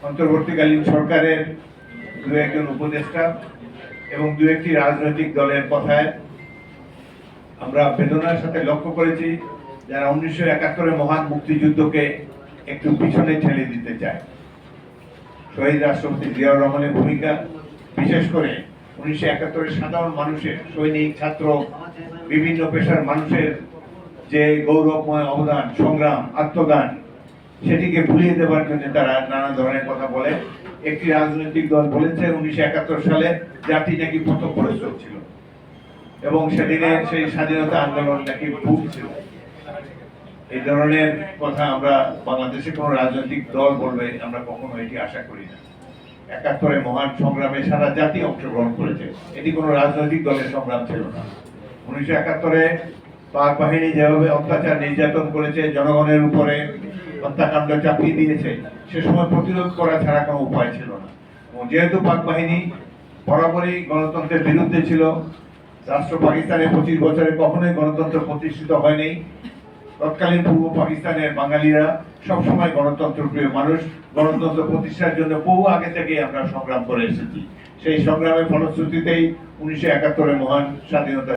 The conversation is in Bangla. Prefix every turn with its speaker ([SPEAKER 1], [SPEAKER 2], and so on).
[SPEAKER 1] অন্তর্বর্তীকালীন সরকারের দু একজন উপদেষ্টা এবং দু একটি রাজনৈতিক দলের কথায় আমরা বেদনার সাথে লক্ষ্য করেছি যারা 1971 মহান মুক্তিযুদ্ধকে একটু পিছনে ঠেলে দিতে চায়। শহীদ রাষ্ট্রপতি জিয়াউর রহমানের ভূমিকা, বিশেষ করে 1971 সাধারণ মানুষের, সৈনিক, ছাত্র, বিভিন্ন পেশার মানুষের যে গৌরবময় অবদান, সংগ্রাম, আত্মদান, সেটিকে ভুলিয়ে দেওয়ার জন্য তারা নানা ধরনের কথা বলে। একটি রাজনৈতিক দল বলেছে 1971 সালে জাতি নাকি পথপ্রস্তুত ছিল এবং সেদিনে সেই স্বাধীনতা আন্দোলন নাকি ভুল ছিল। এই ধরনের কথা আমরা বাংলাদেশে কোন রাজনৈতিক দল বলবে আমরা কখনো এটি আশা করি না। 71 মহান সংগ্রামে সারা জাতি অংশগ্রহণ করেছে, এটি কোনো রাজনৈতিক দলের সংগ্রাম ছিল না। 1971 পাক বাহিনী যেভাবে অত্যাচার নির্যাতন করেছে, জনগণের উপরে হত্যাকাণ্ড চাপিয়ে দিয়েছে, সে সময় প্রতিরোধ করা ছাড়া কোনো উপায় ছিল না। এবং যেহেতু পাক বাহিনী বরাবরই গণতন্ত্রের বিরুদ্ধে ছিল, রাষ্ট্র পাকিস্তানের 25 বছরে কখনোই গণতন্ত্র প্রতিষ্ঠিত হয়নি। তৎকালীন পূর্ব পাকিস্তানের বাঙালিরা সবসময় গণতন্ত্র প্রিয় মানুষ, গণতন্ত্র প্রতিষ্ঠার জন্য বহু আগে থেকে আমরা সংগ্রাম করে এসেছি। সেই সংগ্রামের ফলশ্রুতিতেই 1971 মহান স্বাধীনতা